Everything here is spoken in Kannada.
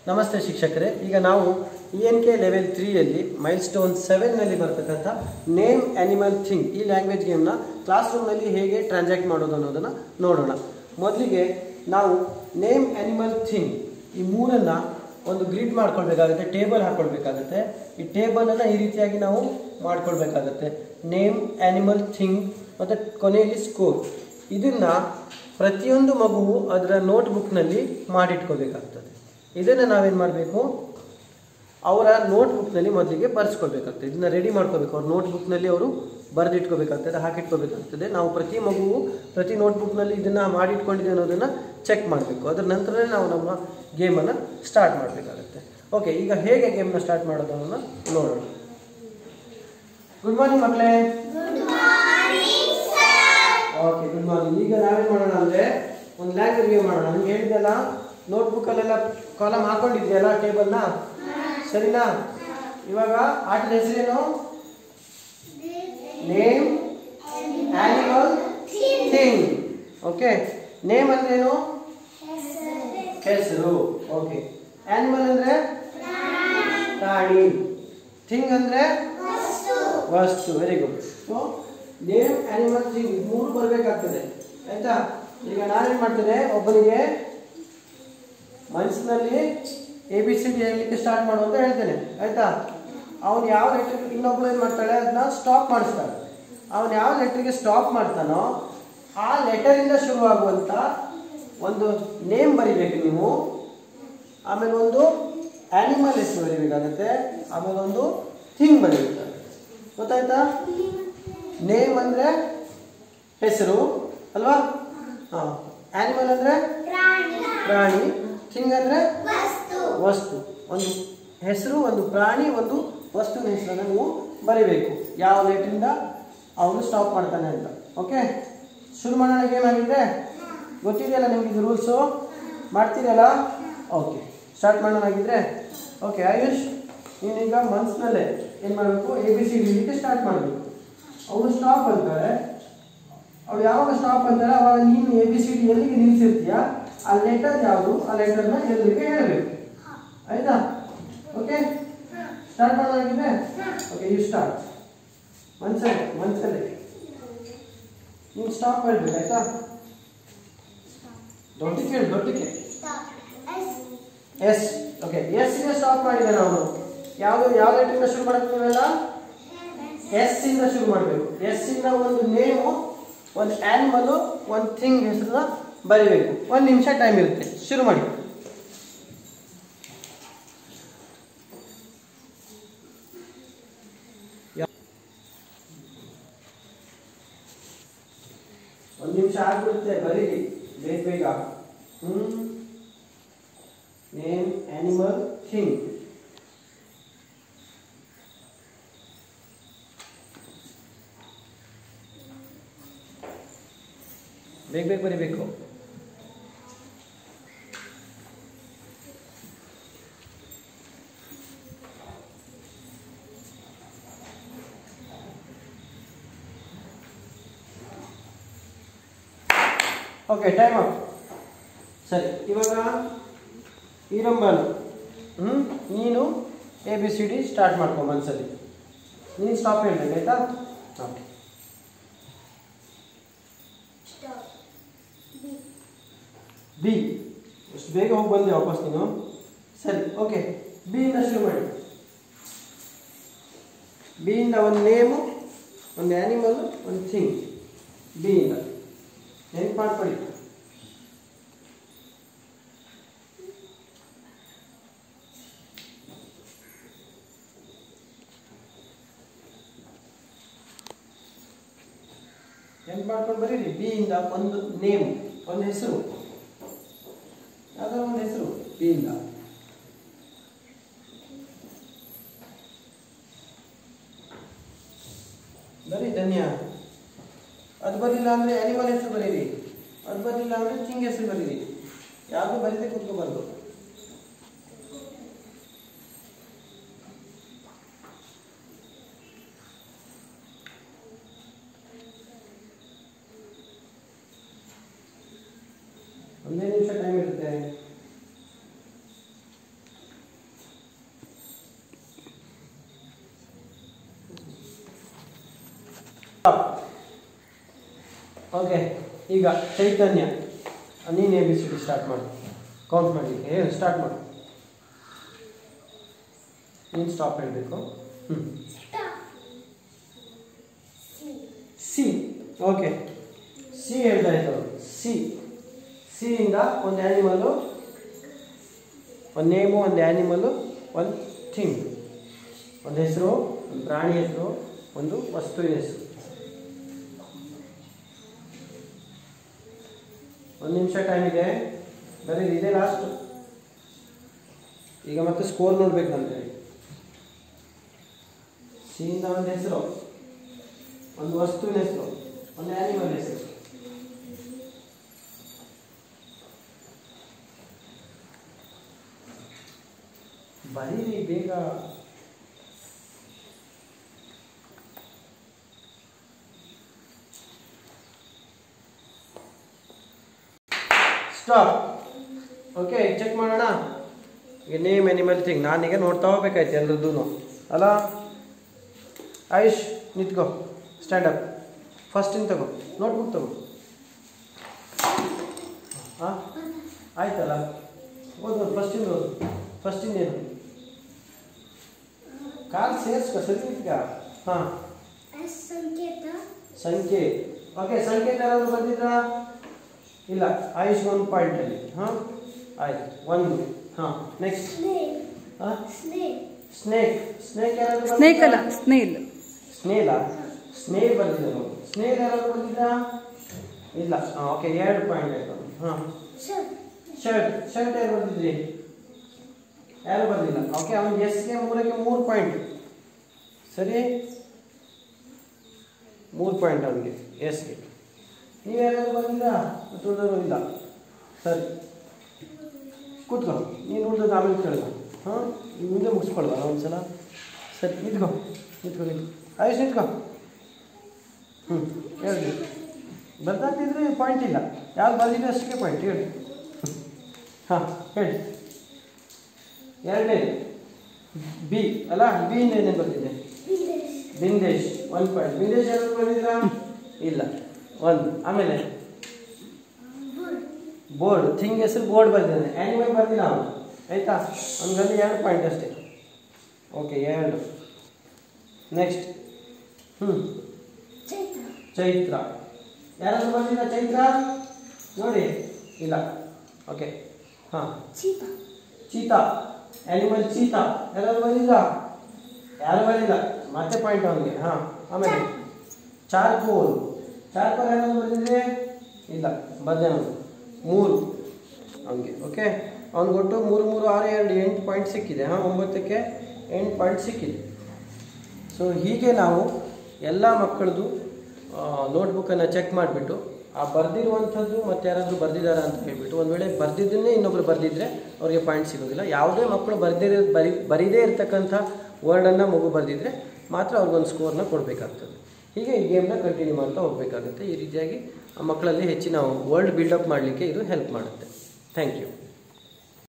ನಮಸ್ತೆ ಶಿಕ್ಷಕರೇ. ಈಗ ನಾವು ENK ಲೆವೆಲ್ 3ಯಲ್ಲಿ ಮೈಲ್ಸ್ಟೋನ್ 7ನಲ್ಲಿ ಬರ್ತಕ್ಕಂಥ ನೇಮ್ ಆ್ಯನಿಮಲ್ ಥಿಂಗ್ ಈ ಲ್ಯಾಂಗ್ವೇಜ್ ಗೇಮ್ನ ಕ್ಲಾಸ್ ರೂಮ್ನಲ್ಲಿ ಹೇಗೆ ಟ್ರಾನ್ಸಾಕ್ಟ್ ಮಾಡೋದು ಅನ್ನೋದನ್ನು ನೋಡೋಣ. ಮೊದಲಿಗೆ ನಾವು ನೇಮ್ ಆ್ಯನಿಮಲ್ ಥಿಂಗ್ ಈ ಮೂರನ್ನು ಒಂದು ಗ್ರಿಡ್ ಮಾಡ್ಕೊಳ್ಬೇಕಾಗುತ್ತೆ, ಟೇಬಲ್ ಹಾಕ್ಕೊಳ್ಬೇಕಾಗುತ್ತೆ. ಈ ಟೇಬಲನ್ನು ಈ ರೀತಿಯಾಗಿ ನಾವು ಮಾಡ್ಕೊಳ್ಬೇಕಾಗತ್ತೆ. ನೇಮ್ ಆ್ಯನಿಮಲ್ ಥಿಂಗ್ ಮತ್ತು ಕೊನೆಯಲ್ಲಿ ಸ್ಕೋರ್. ಇದನ್ನು ಪ್ರತಿಯೊಂದು ಮಗುವು ಅದರ ನೋಟ್ಬುಕ್ನಲ್ಲಿ ಮಾಡಿಟ್ಕೋಬೇಕಾಗ್ತದೆ. ಇದನ್ನು ನಾವೇನು ಮಾಡಬೇಕು, ಅವರ ನೋಟ್ಬುಕ್ನಲ್ಲಿ ಮೊದಲಿಗೆ ಬರೆಸ್ಕೊಳ್ಬೇಕಾಗ್ತದೆ. ಇದನ್ನು ರೆಡಿ ಮಾಡ್ಕೋಬೇಕು. ಅವ್ರ ನೋಟ್ಬುಕ್ನಲ್ಲಿ ಅವರು ಬರೆದಿಟ್ಕೋಬೇಕಾಗ್ತದೆ, ಹಾಕಿಟ್ಕೋಬೇಕಾಗ್ತದೆ. ನಾವು ಪ್ರತಿ ಮಗುವು ಪ್ರತಿ ನೋಟ್ಬುಕ್ನಲ್ಲಿ ಇದನ್ನು ಮಾಡಿಟ್ಕೊಂಡಿದೆ ಅನ್ನೋದನ್ನು ಚೆಕ್ ಮಾಡಬೇಕು. ಅದರ ನಂತರನೇ ನಾವು ನಮ್ಮ ಗೇಮನ್ನು ಸ್ಟಾರ್ಟ್ ಮಾಡಬೇಕಾಗುತ್ತೆ. ಓಕೆ, ಈಗ ಹೇಗೆ ಗೇಮ್ನ ಸ್ಟಾರ್ಟ್ ಮಾಡೋದು ಅನ್ನೋದನ್ನು ನೋಡೋಣ. ಗುಡ್ ಮಾರ್ನಿಂಗ್ ಮಕ್ಕಳೇ. Okay, good morning. ಈಗ ನಾವೇನು ಮಾಡೋಣ ಅಂದರೆ ಒಂದು ಲ್ಯಾಂಗ್ವೇಜ್ ಗೇಮ್ ಮಾಡೋಣ. ನಿಮ್ಗೆ ಹೇಳಿದೆಲ್ಲ ನೋಟ್ಬುಕ್ಕಲ್ಲೆಲ್ಲ ಕಾಲಮ್ ಹಾಕೊಂಡಿದ್ಯಲ್ಲ ಟೇಬಲ್ನ, ಸರಿನಾ? ಇವಾಗ ಆಟದ ಹೆಸರೇನು? Name animal thing. Okay, name ಅಂದ್ರೇನು? ಹೆಸರು. ಓಕೆ, ಆನಿಮಲ್ ಅಂದ್ರೆ ಪ್ರಾಣಿ, ಥಿಂಗ್ ಅಂದ್ರೆ ವಸ್ತು. Very good. So name animal thing ಮೂರು ಬರಬೇಕಾಗ್ತದೆ, ಆಯ್ತಾ? ಈಗ ನಾನೇನು ಮಾಡ್ತೇನೆ, ಒಬ್ಬನಿಗೆ ಮನಸ್ಸಿನಲ್ಲಿ ABCD ಹೇಳಲಿಕ್ಕೆ ಸ್ಟಾರ್ಟ್ ಮಾಡು ಅಂತ ಹೇಳ್ತೇನೆ, ಆಯ್ತಾ? ಅವನು ಯಾವ ಲೆಟರ್, ಇನ್ನೊಬ್ಳು ಏನು ಮಾಡ್ತಾಳೆ, ಅದನ್ನ ಸ್ಟಾಪ್ ಮಾಡಿಸ್ತಾಳೆ. ಅವನು ಯಾವ ಲೆಟರ್ಗೆ ಸ್ಟಾಪ್ ಮಾಡ್ತಾನೋ ಆ ಲೆಟರಿಂದ ಶುರುವಾಗುವಂಥ ಒಂದು ನೇಮ್ ಬರಿಬೇಕು ನೀವು. ಆಮೇಲೆ ಒಂದು ಆ್ಯನಿಮಲ್ ಹೆಸರು ಬರಿಬೇಕಾಗತ್ತೆ, ಆಮೇಲೆ ಒಂದು ಥಿಂಗ್ ಬರಿಬೇಕಾಗುತ್ತೆ. ಗೊತ್ತಾಯ್ತಾ? ನೇಮ್ ಅಂದರೆ ಹೆಸರು ಅಲ್ವಾ? ಹಾಂ. ಆ್ಯನಿಮಲ್ ಅಂದರೆ ಪ್ರಾಣಿ, ಥಿಂಗ್ ಅಂದರೆ ವಸ್ತು. ಒಂದು ಹೆಸರು, ಒಂದು ಪ್ರಾಣಿ, ಒಂದು ವಸ್ತುವಿನ ಹೆಸರನ್ನು ನೀವು ಬರೀಬೇಕು, ಯಾವ ಲೆಟ್ರಿಂದ ಅವನು ಸ್ಟಾಪ್ ಮಾಡ್ತಾನೆ ಅಂತ. ಓಕೆ, ಶುರು ಮಾಡೋಣ. ಗೇಮ್ ಆಗಿದ್ರೆ ಗೊತ್ತಿದೆಯಲ್ಲ ನಿಮ್ಗೆ ಇದು ರೂಲ್ಸು, ಮಾಡ್ತೀರಲ್ಲ? ಓಕೆ, ಸ್ಟಾರ್ಟ್ ಮಾಡೋಣ ಆಗಿದ್ರೆ. ಓಕೆ ಆಯುಷ್, ನೀನೀಗ ಮನಸ್ಸಿನಲ್ಲೇ ಏನು ಮಾಡಬೇಕು, ABCD ಹೇಳಲಿಕ್ಕೆ ಸ್ಟಾರ್ಟ್ ಮಾಡಬೇಕು. ಅವನು ಸ್ಟಾಪ್ ಅಂತಾರೆ. ಅವ್ರು ಯಾವಾಗ ಸ್ಟಾಪ್ ಅಂತಾರೆ ಅವಾಗ ನೀನು ABCD ಎಲ್ಲಿಗೆ ನಿಲ್ಲಿಸಿರ್ತೀಯ ಆ ಲೆಟರ್ ಯಾವುದು, ಆ ಲೆಟರ್ನ ಎಲ್ಲಿಗೆ ಹೇಳಬೇಕು, ಆಯ್ತಾ? ಓಕೆ, ಸ್ಟಾರ್ಟ್ ಮಾಡೋದಾಗಿದೆ. Okay, you start. ಮನಸ್ಸಲ್ಲೇ ನೀನು ಸ್ಟಾಪ್ ಮಾಡಬೇಕು, ಆಯ್ತಾ? ದೊಡ್ಡಕ್ಕೆ ಎಸ್. ಓಕೆ, ಎಸ್ಗೆ ಸ್ಟಾಪ್ ಮಾಡಿದ್ದಾನೆ ಅವನು. ಯಾವ ಲೆಟರಿಂದ ಶುರು ಮಾಡಬೇಕು ನೀವೆಲ್ಲ? ಎಸ್ ಇಂದ ಶುರು ಮಾಡಬೇಕು. ಎಸ್ ಇಂದ ಒಂದು ನೇಮು, ಒಂದು ಆ್ಯನಿಮಲು, ಒಂದು ಥಿಂಗ್ ಹೆಸರನ್ನ ಬರೀಬೇಕು. 1 ನಿಮಿಷ ಟೈಮ್ ಇರುತ್ತೆ, ಶುರು ಮಾಡಿ. ಒಂದು ನಿಮಿಷ ಆಗ್ಬಿಡುತ್ತೆ, ಬರೀರಿ ಬೇಗ. Name animal thing. ಬೇಗ ಬರೀಬೇಕು. Okay, time up. ಸರಿ, ಇವಾಗ ಈರಂಬಾನು ನೀನು ABCD ಸ್ಟಾರ್ಟ್ ಮಾಡ್ಕೊ ಮನಸ್ಸಲ್ಲಿ. ನೀನು ಸ್ಟಾಪ್ ಹೇಳ್ಬೇಕು, ಆಯ್ತಾ? ಓಕೆ. ಬಿ. ಎಷ್ಟು ಬೇಗ ಹೋಗಿ ಬಂದೆ ವಾಪಸ್ ನೀನು. ಸರಿ, ಓಕೆ, ಬಿ ಇಂದ ಶುರು ಮಾಡಿ. ಬಿ ಇಂದ ಒಂದು ನೇಮು, ಒಂದು ಆ್ಯನಿಮಲ್, ಒಂದು ಥಿಂಗ್. ಬಿ ಇಂದ ನೆನ್ಪು ಮಾಡ್ಕೊಳ್ಳಿ. ನೆನ್ಪು ಮಾಡ್ಕೊಂಡು ಬರೀರಿ. ಬಿ ಇಂದ ಒಂದು ನೇಮ್, ಒಂದು ಹೆಸರು, ಯಾವ್ದಾದ್ರು ಒಂದು ಹೆಸರು ಬಿ ಇಂದ. ಬರೀ ಧನ್ಯ. ಅದು ಬರಲಿಲ್ಲ ಅಂದರೆ ಆನಿಮಲ್ ಹೆಸರು ಬರೀರಿ, ಅದು ಬರಲಿಲ್ಲ ಅಂದರೆ ಥಿಂಗ್ ಹೆಸರು ಬರೀರಿ. ಯಾವುದು ಬರೀದೆ ಕೂತ್ಕೋಬಾರ್ದು. ಒಂದೇ ನಿಮಿಷ ಟೈಮ್ ಇರುತ್ತೆ. ಓಕೆ, ಈಗ ಚೈತನ್ಯ ನೀನು ABCD ಸ್ಟಾರ್ಟ್ ಮಾಡು, ಕೌಂಟ್ ಮಾಡಲಿಕ್ಕೆ ಹೇಳು, ಸ್ಟಾರ್ಟ್ ಮಾಡು. ನೀನು ಸ್ಟಾಪ್ ಹೇಳಬೇಕು. ಸಿ. ಓಕೆ, ಸಿ ಹೇಳ್ತಾ ಇತ್ತು. ಸಿ ಇಂದ ಒಂದು ಆ್ಯನಿಮಲು, ಒಂದು ನೇಮು, ಒಂದು ಆ್ಯನಿಮಲು, ಒಂದು ಥಿಂಗ್, ಒಂದು ಹೆಸರು, ಒಂದು ಪ್ರಾಣಿ ಹೆಸರು, ಒಂದು ವಸ್ತುವಿನ ಹೆಸರು. 1 ನಿಮಿಷ ಟೈಮ್ ಇದೆ, ಬರೀ ಇದೇ ಲಾಸ್ಟ್. ಈಗ ಮತ್ತೆ ಸ್ಕೋರ್ ನೋಡ್ಬೇಕು ನಮಗೆ. ಸಿಯಿಂದ ಒಂದು ಹೆಸರು, ಒಂದು ವಸ್ತುವಿನ ಹೆಸರು, ಒಂದು ಆ್ಯನಿಮಲ್ ಹೆಸರು. ಬರೀರಿ ಬೇಗ. ಸ್ಟಾಪ್. ಓಕೆ, ಚೆಕ್ ಮಾಡೋಣ. ಈಗ ನೇಮ್, ಆ್ಯನಿಮಲ್, ಥಿಂಗ್. ನಾನೀಗ ನೋಡ್ತಾ ಹೋಗ್ಬೇಕಾಯ್ತು ಎಲ್ಲರದ್ದು ಅಲ್ಲ. ಆಯುಷ್ ನಿಂತ್ಕೋ, ಸ್ಟ್ಯಾಂಡ್ ಅಪ್. ಫಸ್ಟಿಂದ ತಗೋ, ನೋಟ್ಬುಕ್ ತಗೋ. ಹಾಂ, ಆಯ್ತಲ್ಲ, ಓದು. ಫಸ್ಟಿಂದ ಓದು. ಫಸ್ಟಿಂದ ಏನು? ಕಾಲ್ ಸೇರಿಸ್ಕೋ, ಸರಿ. ಹಾಂ, ಸಂಖ್ಯೆ. ಓಕೆ, ಸಂಕೇತ ಯಾರಾದ್ರು ಬಂದಿದ್ರಾ? ಇಲ್ಲ. ಆಯುಷ್ 1 ಪಾಯಿಂಟಲ್ಲಿ. ಹಾಂ, ಆಯ್ತು, 1. ಹಾಂ, ನೆಕ್ಸ್ಟ್. ಹಾಂ, ಸ್ನೇಕ್ ಯಾರಾದ್ರು? ಸ್ನೇಕ್ ಅಲ್ಲ, ಸ್ನೇಲ್. ಸ್ನೇಲಾ? ಸ್ನೇಲ್ ಬಂದಿದ್ದರು. ಸ್ನೇಲ್ ಯಾರಾದ್ರು ಬಂದಿದ್ರಾ? ಇಲ್ಲ. ಹಾಂ, ಓಕೆ, 2 ಪಾಯಿಂಟ್ ಆಯ್ತು. ಹಾಂ, ಶರ್ಟ್ ಯಾರು ಬಂದಿದ್ರಿ? ಯಾರು ಬಂದಿಲ್ಲ. ಓಕೆ, ಅವನು ಎಸ್ಗೆ 3 ಪಾಯಿಂಟ್. ಸರಿ, 3 ಪಾಯಿಂಟ್ ಅವನಿಗೆ, ಎಸ್ಗೆ. ನೀವು ಯಾರಾದ್ರು ಬಂದಿದ್ರಾ? ಉಳಿದವರು ಇಲ್ಲ. ಸರಿ, ಕೂತ್ಕೋ. ನೀನು ಉಳಿದದ್ದು ಆಮೇಲೆ ಕೇಳ್ಕೊ. ಹಾಂ, ಮುಂದೆ ಮುಗಿಸ್ಕೊಳ್ವಾ ಒಂದ್ಸಲ? ಸರಿ, ನಿಂತ್ಕೋ. ಆಯುಷ್ ನಿಂತ್ಕೋ. ಹೇಳಿ. ಬರ್ದಾಗ್ತಿದ್ರೆ ಪಾಯಿಂಟ್ ಇಲ್ಲ. ಯಾರು ಬಂದಿದ್ರೆ ಅಷ್ಟಕ್ಕೆ ಪಾಯಿಂಟ್. ಹೇಳಿ. ಹಾಂ, ಹೇಳಿ. 2ನೇ ಬಿ ಅಲ್ಲ, ಬಿ ಇಂದ ಏನೇ ಬರ್ತಿದೆ? ಬಿಂದೇಶ್, 1 ಪಾಯಿಂಟ್. ಬಿಂದೇಶ್ ಯಾರು ಬಂದಿದ್ರಾ? ಇಲ್ಲ, 1. ಆಮೇಲೆ ಬೋರ್ಡ್, ಥಿಂಗ್ ಹೆಸರು ಬೋರ್ಡ್ ಬರ್ತಿದ್ದಾನೆ. ಆ್ಯನಿಮಲ್ ಬರ್ತಿಲ್ಲ ಅವನು, ಆಯಿತಾ? ಅವನಿಗಲ್ಲಿ 2 ಪಾಯಿಂಟ್ ಅಷ್ಟೇ. ಓಕೆ, 2. ನೆಕ್ಸ್ಟ್. ಚೈತ್ರ ಯಾರಾದ್ರು ಬಂದಿಲ್ಲ? ಚೈತ್ರ ನೋಡಿ, ಇಲ್ಲ. ಓಕೆ, ಹಾಂ, ಚೀತಾ, ಆ್ಯನಿಮಲ್ ಚೀತಾ. ಯಾರಾದ್ರು ಬಂದಿಲ್ಲ? ಯಾರು ಬಂದಿಲ್ಲ, ಮತ್ತೆ ಪಾಯಿಂಟ್ ಅವನಿಗೆ. ಹಾಂ, ಆಮೇಲೆ ಚಾರ್ಕೋಲ್ ಯಾರಾದ್ರು ಬಂದಿದ್ರೆ? ಇಲ್ಲ, ಬಂದೆ ಅವನು 3 ಅವನಿಗೆ. ಓಕೆ, ಅವ್ನು ಕೊಟ್ಟು 3, 3, 6, 2, 8 ಪಾಯಿಂಟ್ ಸಿಕ್ಕಿದೆ. ಹಾಂ, 9ಕ್ಕೆ 8 ಪಾಯಿಂಟ್ ಸಿಕ್ಕಿದೆ. ಸೊ ಹೀಗೆ ನಾವು ಎಲ್ಲ ಮಕ್ಕಳದು ನೋಟ್ಬುಕ್ಕನ್ನು ಚೆಕ್ ಮಾಡಿಬಿಟ್ಟು ಆ ಬರೆದಿರುವಂಥದ್ದು ಮತ್ತು ಯಾರಾದರೂ ಬರೆದಿದ್ದಾರೆ ಅಂತ ಹೇಳ್ಬಿಟ್ಟು, ಒಂದು ವೇಳೆ ಬರೆದಿದ್ದನ್ನೇ ಇನ್ನೊಬ್ರು ಬರೆದಿದ್ರೆ ಅವ್ರಿಗೆ ಪಾಯಿಂಟ್ ಸಿಗೋದಿಲ್ಲ. ಯಾವುದೇ ಮಕ್ಕಳು ಬರೀದೇ ಇರ್ತಕ್ಕಂಥ ವರ್ಡನ್ನು ಮಗು ಬರೆದಿದ್ರೆ ಮಾತ್ರ ಅವ್ರಿಗೊಂದು ಸ್ಕೋರ್ನ ಕೊಡಬೇಕಾಗ್ತದೆ. ಹೀಗೆ ಈ ಗೇಮ್ನ ಕಂಟಿನ್ಯೂ ಮಾಡ್ತಾ ಹೋಗಬೇಕಾಗುತ್ತೆ. ಈ ರೀತಿಯಾಗಿ ಆ ಮಕ್ಕಳಲ್ಲಿ ಹೆಚ್ಚಿನ ವರ್ಲ್ಡ್ ಬಿಲ್ಡಪ್ ಮಾಡಲಿಕ್ಕೆ ಇದು ಹೆಲ್ಪ್ ಮಾಡುತ್ತೆ. Thank you.